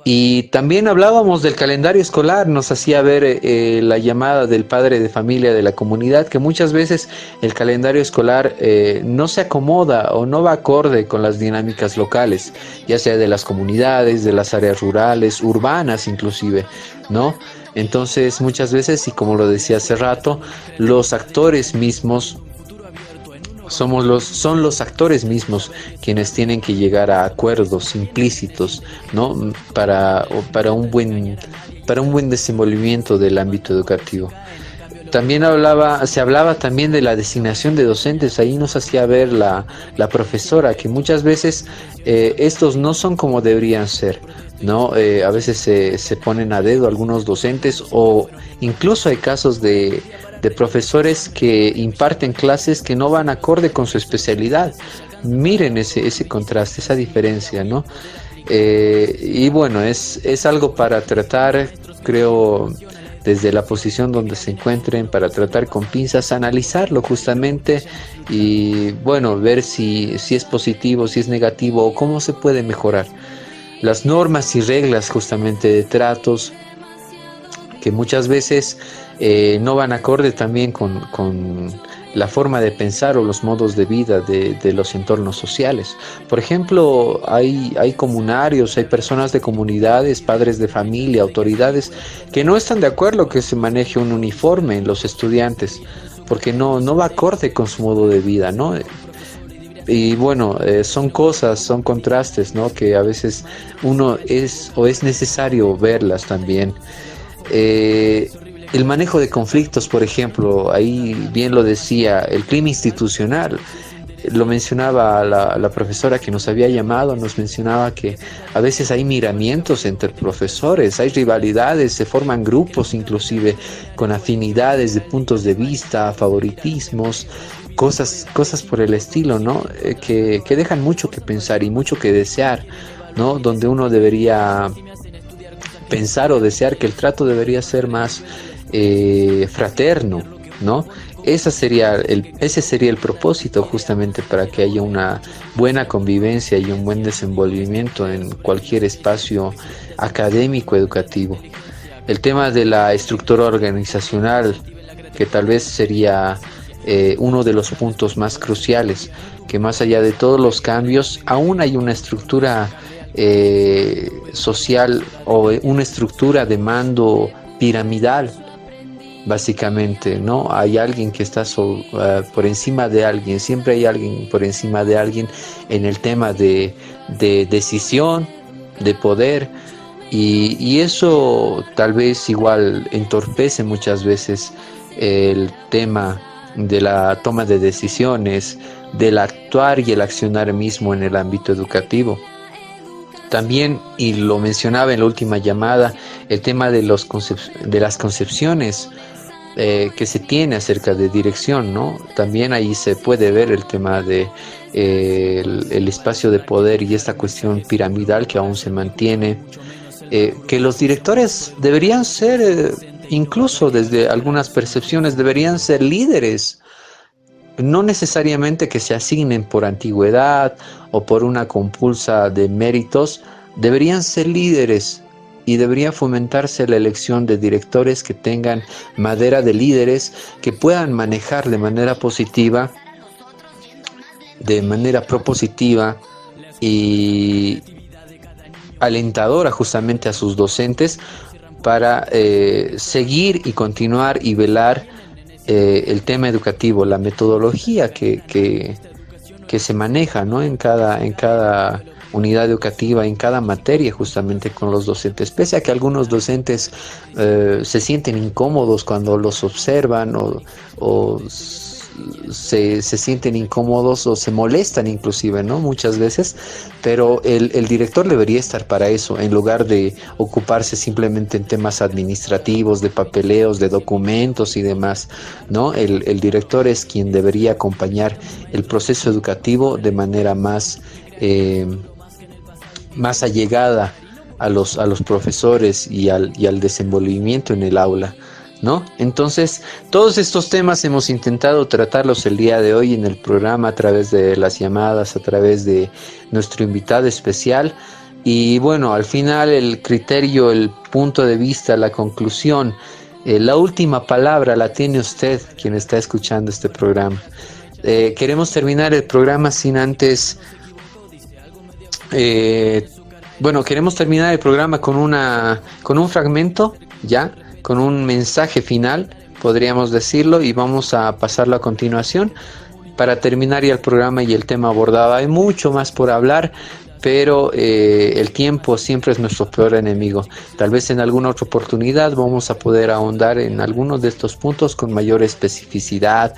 Y también hablábamos del calendario escolar, nos hacía ver la llamada del padre de familia de la comunidad, que muchas veces el calendario escolar no se acomoda o no va acorde con las dinámicas locales, ya sea de las comunidades, de las áreas rurales, urbanas inclusive, ¿no? Entonces muchas veces, y como lo decía hace rato, los actores mismos son los actores mismos quienes tienen que llegar a acuerdos implícitos, ¿no? para un buen desenvolvimiento del ámbito educativo. También se hablaba también de la designación de docentes. Ahí nos hacía ver la profesora que muchas veces estos no son como deberían ser, ¿no? A veces se ponen a dedo algunos docentes, o incluso hay casos de profesores que imparten clases que no van acorde con su especialidad. Miren ese contraste, esa diferencia, ¿no? Y bueno, es algo para tratar, creo, desde la posición donde se encuentren, para tratar con pinzas, analizarlo justamente y bueno, ver si es positivo, si es negativo o cómo se puede mejorar. Las normas y reglas justamente de tratos que muchas veces no van acorde también con la forma de pensar o los modos de vida de los entornos sociales. Por ejemplo, hay comunarios, hay personas de comunidades, padres de familia, autoridades que no están de acuerdo que se maneje un uniforme en los estudiantes, porque no va acorde con su modo de vida, ¿no? Y bueno, son cosas, son contrastes, ¿no? Que a veces es necesario verlas también. El manejo de conflictos, por ejemplo, ahí bien lo decía, el clima institucional, lo mencionaba la profesora que nos había llamado, nos mencionaba que a veces hay miramientos entre profesores, hay rivalidades, se forman grupos inclusive con afinidades de puntos de vista, favoritismos, cosas por el estilo, ¿no? Que dejan mucho que pensar y mucho que desear, ¿no? Donde uno debería pensar o desear que el trato debería ser más fraterno, ¿no? Ese sería el propósito justamente para que haya una buena convivencia y un buen desenvolvimiento en cualquier espacio académico educativo. El tema de la estructura organizacional, que tal vez sería uno de los puntos más cruciales, que más allá de todos los cambios, aún hay una estructura social o una estructura de mando piramidal, básicamente, ¿no? Hay alguien que está por encima de alguien, siempre hay alguien por encima de alguien en el tema de decisión, de poder, y eso tal vez igual entorpece muchas veces el tema de la toma de decisiones, del actuar y el accionar mismo en el ámbito educativo. También, y lo mencionaba en la última llamada, el tema de las concepciones que se tiene acerca de dirección, ¿no? También ahí se puede ver el tema de el espacio de poder y esta cuestión piramidal que aún se mantiene, que los directores deberían ser, incluso desde algunas percepciones, deberían ser líderes. No necesariamente que se asignen por antigüedad o por una compulsa de méritos, deberían ser líderes y debería fomentarse la elección de directores que tengan madera de líderes, que puedan manejar de manera positiva, de manera propositiva y alentadora justamente a sus docentes para seguir y continuar y velar el tema educativo, la metodología que se maneja, ¿no? en cada unidad educativa, en cada materia justamente con los docentes, pese a que algunos docentes se sienten incómodos cuando los observan o se sienten incómodos o se molestan inclusive, ¿no? Muchas veces, pero el director debería estar para eso, en lugar de ocuparse simplemente en temas administrativos, de papeleos, de documentos y demás, ¿no? El director es quien debería acompañar el proceso educativo de manera más allegada a los profesores y al desenvolvimiento en el aula, ¿no? Entonces, todos estos temas hemos intentado tratarlos el día de hoy en el programa a través de las llamadas, a través de nuestro invitado especial. Y bueno, al final el criterio, el punto de vista, la conclusión, la última palabra la tiene usted, quien está escuchando este programa. Queremos terminar el programa sin antes... queremos terminar el programa con un fragmento, ya, con un mensaje final, podríamos decirlo, y vamos a pasarlo a continuación para terminar ya el programa y el tema abordado. Hay mucho más por hablar, pero el tiempo siempre es nuestro peor enemigo. Tal vez en alguna otra oportunidad vamos a poder ahondar en algunos de estos puntos con mayor especificidad,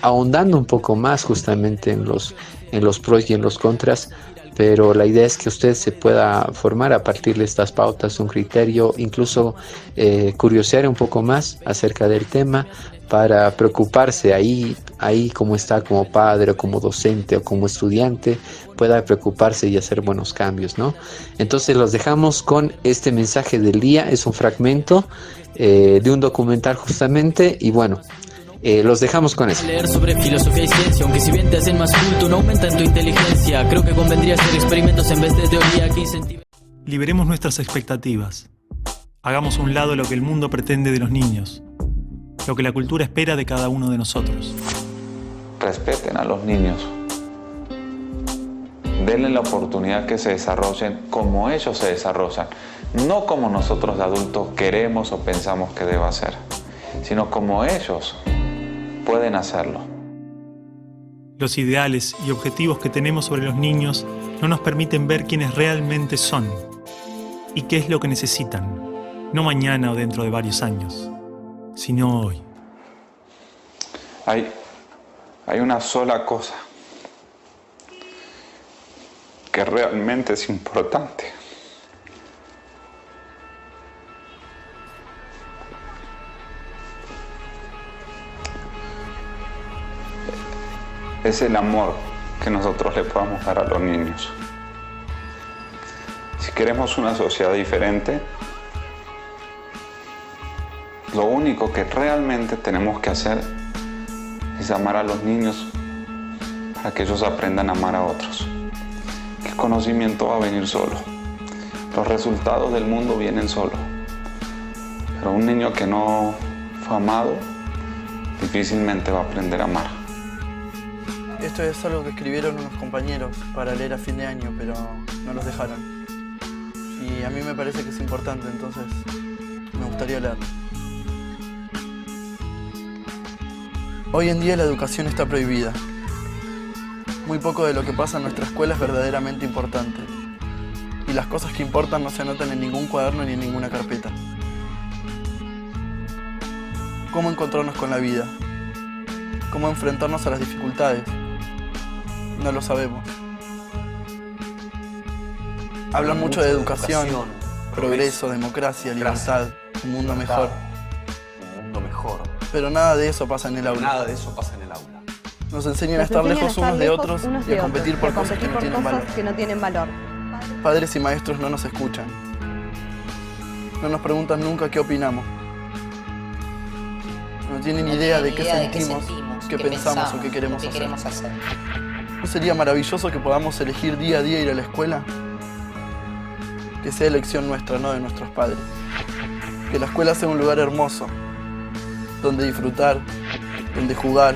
ahondando un poco más justamente en los pros y en los contras, pero la idea es que usted se pueda formar a partir de estas pautas un criterio, incluso curiosear un poco más acerca del tema para preocuparse ahí como está, como padre o como docente o como estudiante, pueda preocuparse y hacer buenos cambios, ¿no? Entonces los dejamos con este mensaje del día. Es un fragmento de un documental justamente, y bueno, los dejamos con eso. Leer sobre filosofía y ciencia, aunque si bien te hacen más culto, no aumentan tu inteligencia. Creo que convendría hacer experimentos en vez de teoría que incentive. Liberemos nuestras expectativas. Hagamos a un lado lo que el mundo pretende de los niños, lo que la cultura espera de cada uno de nosotros. Respeten a los niños. Denle la oportunidad que se desarrollen como ellos se desarrollan, no como nosotros de adultos queremos o pensamos que deba ser, sino como ellos pueden hacerlo. Los ideales y objetivos que tenemos sobre los niños no nos permiten ver quiénes realmente son y qué es lo que necesitan, no mañana o dentro de varios años, sino hoy. Hay una sola cosa que realmente es importante. Es el amor que nosotros le podamos dar a los niños. Si queremos una sociedad diferente, lo único que realmente tenemos que hacer es amar a los niños para que ellos aprendan a amar a otros. El conocimiento va a venir solo. Los resultados del mundo vienen solo. Pero un niño que no fue amado difícilmente va a aprender a amar. Esto es algo que escribieron unos compañeros para leer a fin de año, pero no los dejaron. Y a mí me parece que es importante, entonces me gustaría leerlo. Hoy en día la educación está prohibida. Muy poco de lo que pasa en nuestra escuela es verdaderamente importante. Y las cosas que importan no se anotan en ningún cuaderno ni en ninguna carpeta. ¿Cómo encontrarnos con la vida? ¿Cómo enfrentarnos a las dificultades? No lo sabemos. Hablan mucho de educación, progreso, democracia, libertad, un mundo mejor. Pero nada de eso pasa en el aula. Nos enseñan a estar lejos unos de otros y a competir por cosas que no tienen valor. Padres y maestros no nos escuchan. No nos preguntan nunca qué opinamos. No tienen idea de qué sentimos, qué pensamos o qué queremos hacer. ¿No sería maravilloso que podamos elegir día a día ir a la escuela? Que sea elección nuestra, no de nuestros padres. Que la escuela sea un lugar hermoso, donde disfrutar, donde jugar,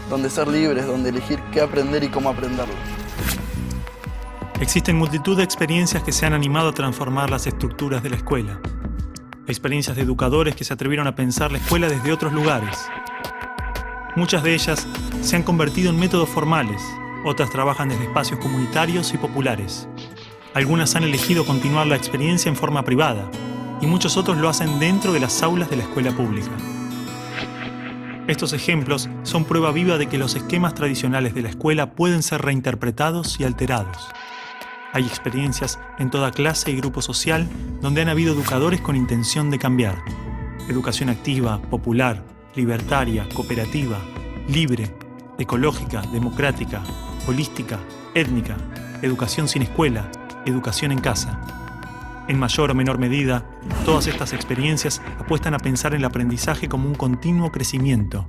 donde ser libres, donde elegir qué aprender y cómo aprenderlo. Existen multitud de experiencias que se han animado a transformar las estructuras de la escuela. Experiencias de educadores que se atrevieron a pensar la escuela desde otros lugares. Muchas de ellas se han convertido en métodos formales, otras trabajan desde espacios comunitarios y populares. Algunas han elegido continuar la experiencia en forma privada y muchos otros lo hacen dentro de las aulas de la escuela pública. Estos ejemplos son prueba viva de que los esquemas tradicionales de la escuela pueden ser reinterpretados y alterados. Hay experiencias en toda clase y grupo social donde han habido educadores con intención de cambiar. Educación activa, popular, libertaria, cooperativa, libre, ecológica, democrática, holística, étnica, educación sin escuela, educación en casa. En mayor o menor medida, todas estas experiencias apuestan a pensar el aprendizaje como un continuo crecimiento,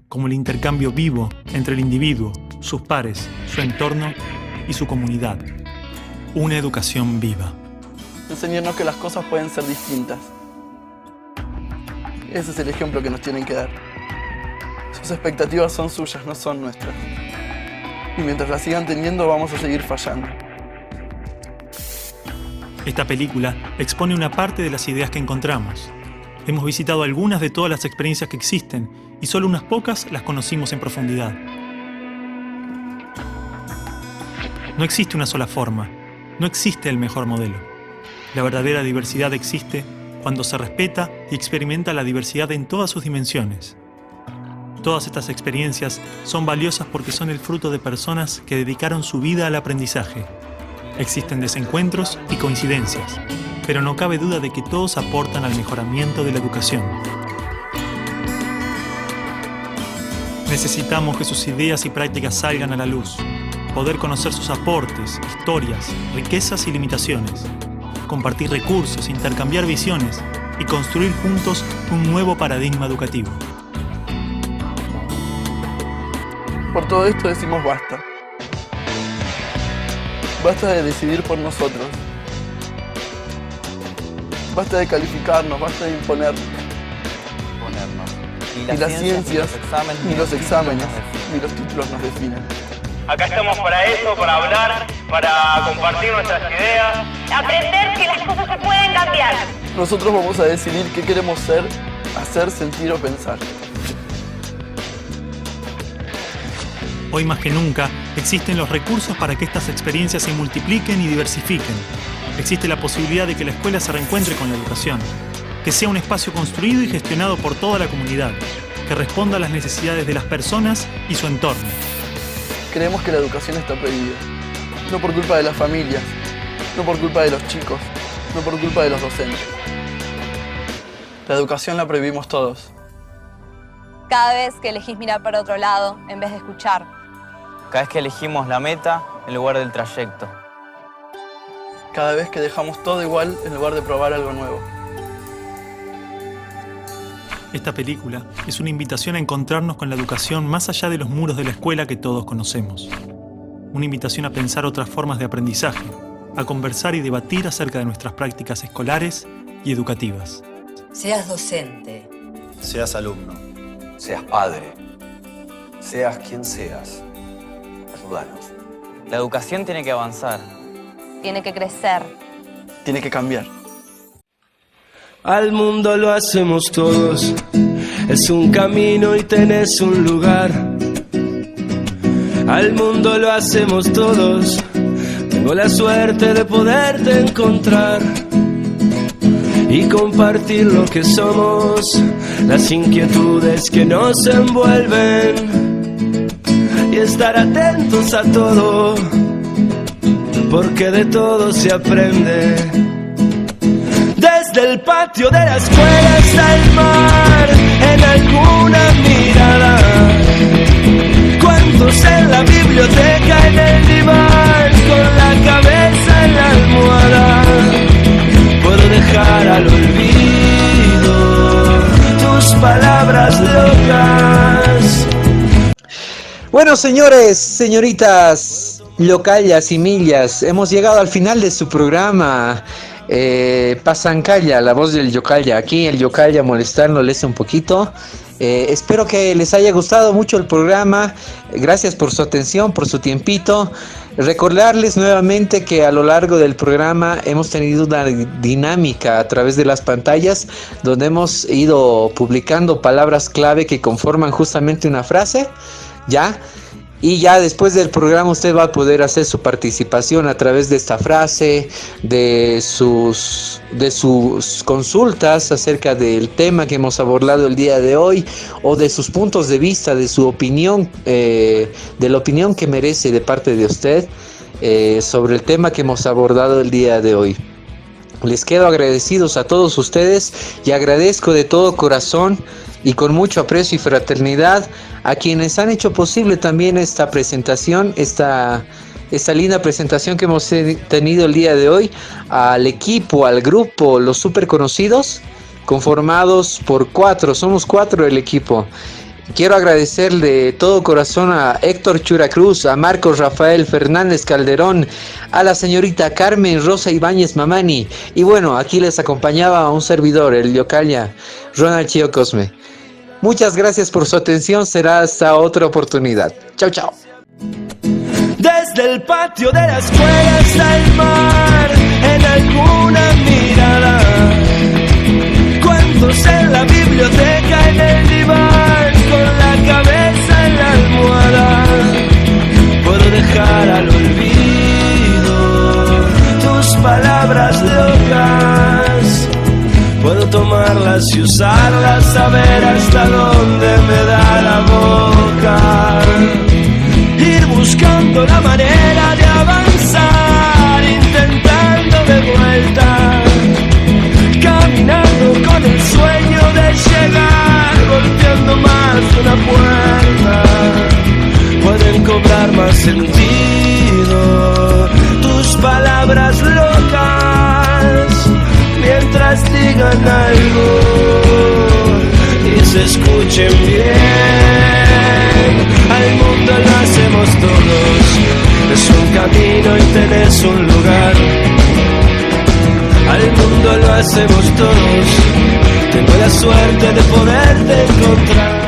como el intercambio vivo entre el individuo, sus pares, su entorno y su comunidad. Una educación viva. Enseñarnos que las cosas pueden ser distintas. Ese es el ejemplo que nos tienen que dar. Sus expectativas son suyas, no son nuestras. Y mientras las sigan teniendo, vamos a seguir fallando. Esta película expone una parte de las ideas que encontramos. Hemos visitado algunas de todas las experiencias que existen y solo unas pocas las conocimos en profundidad. No existe una sola forma, no existe el mejor modelo. La verdadera diversidad existe cuando se respeta y experimenta la diversidad en todas sus dimensiones. Todas estas experiencias son valiosas porque son el fruto de personas que dedicaron su vida al aprendizaje. Existen desencuentros y coincidencias, pero no cabe duda de que todos aportan al mejoramiento de la educación. Necesitamos que sus ideas y prácticas salgan a la luz, poder conocer sus aportes, historias, riquezas y limitaciones, compartir recursos, intercambiar visiones y construir juntos un nuevo paradigma educativo. Por todo esto decimos basta. Basta de decidir por nosotros. Basta de calificarnos, basta de imponernos. Ni las ciencias, ni los exámenes, ni los títulos nos definen. Acá estamos para eso, para hablar, para compartir nuestras ideas. Aprender que las cosas se pueden cambiar. Nosotros vamos a decidir qué queremos ser, hacer, sentir o pensar. Hoy más que nunca, existen los recursos para que estas experiencias se multipliquen y diversifiquen. Existe la posibilidad de que la escuela se reencuentre con la educación, que sea un espacio construido y gestionado por toda la comunidad, que responda a las necesidades de las personas y su entorno. Creemos que la educación está prohibida, no por culpa de las familias, no por culpa de los chicos, no por culpa de los docentes. La educación la prohibimos todos. Cada vez que elegís mirar para otro lado en vez de escuchar. Cada vez que elegimos la meta en lugar del trayecto. Cada vez que dejamos todo igual en lugar de probar algo nuevo. Esta película es una invitación a encontrarnos con la educación más allá de los muros de la escuela que todos conocemos. Una invitación a pensar otras formas de aprendizaje, a conversar y debatir acerca de nuestras prácticas escolares y educativas. Seas docente. Seas alumno. Seas padre. Seas quien seas. Ayúdanos. La educación tiene que avanzar. Tiene que crecer. Tiene que cambiar. Al mundo lo hacemos todos, es un camino y tenés un lugar. Al mundo lo hacemos todos, tengo la suerte de poderte encontrar y compartir lo que somos, las inquietudes que nos envuelven y estar atentos a todo, porque de todo se aprende. Desde el patio de la escuela hasta el mar, en alguna mirada. Cuentos en la biblioteca, en el diván, con la cabeza en la almohada. Puedo dejar al olvido tus palabras locas. Bueno, señores, señoritas, locallas y millas, hemos llegado al final de su programa. Pasancalla, la voz del Yocalla. Aquí el Yocalla molestándoles un poquito. Espero que les haya gustado mucho el programa. Gracias por su atención, por su tiempito. Recordarles nuevamente que a lo largo del programa hemos tenido una dinámica a través de las pantallas donde hemos ido publicando palabras clave que conforman justamente una frase, ¿ya? Y ya después del programa usted va a poder hacer su participación a través de esta frase, de sus consultas acerca del tema que hemos abordado el día de hoy, o de sus puntos de vista, de su opinión, de la opinión que merece de parte de usted sobre el tema que hemos abordado el día de hoy. Les quedo agradecidos a todos ustedes y agradezco de todo corazón y con mucho aprecio y fraternidad a quienes han hecho posible también esta presentación, esta linda presentación que hemos tenido el día de hoy, al equipo, al grupo, los super conocidos, conformados por 4, somos 4 el equipo. Quiero agradecer de todo corazón a Héctor Churacruz, a Marcos Rafael Fernández Calderón, a la señorita Carmen Rosa Ibáñez Mamani, y bueno, aquí les acompañaba a un servidor, el Yocalia, Ronald Chio Cosme. Muchas gracias por su atención, será hasta otra oportunidad. Chao, chao. Desde el patio de la escuela hasta el mar, en alguna mirada, cuentos en la biblioteca, en el diván, con la cabeza en la almohada, puedo dejar al olvido tus palabras locas, puedo tomarlas y usarlas, a ver hasta dónde me da la boca, ir buscando la manera de avanzar, intentando de vuelta, caminando con el sueño de llegar, golpeando más de una puerta, pueden cobrar más sentido tus palabras locas, mientras digan algo y se escuchen bien. Al mundo lo hacemos todos, es un camino y tenés un lugar. Al mundo lo hacemos todos, tengo la suerte de poderte encontrar.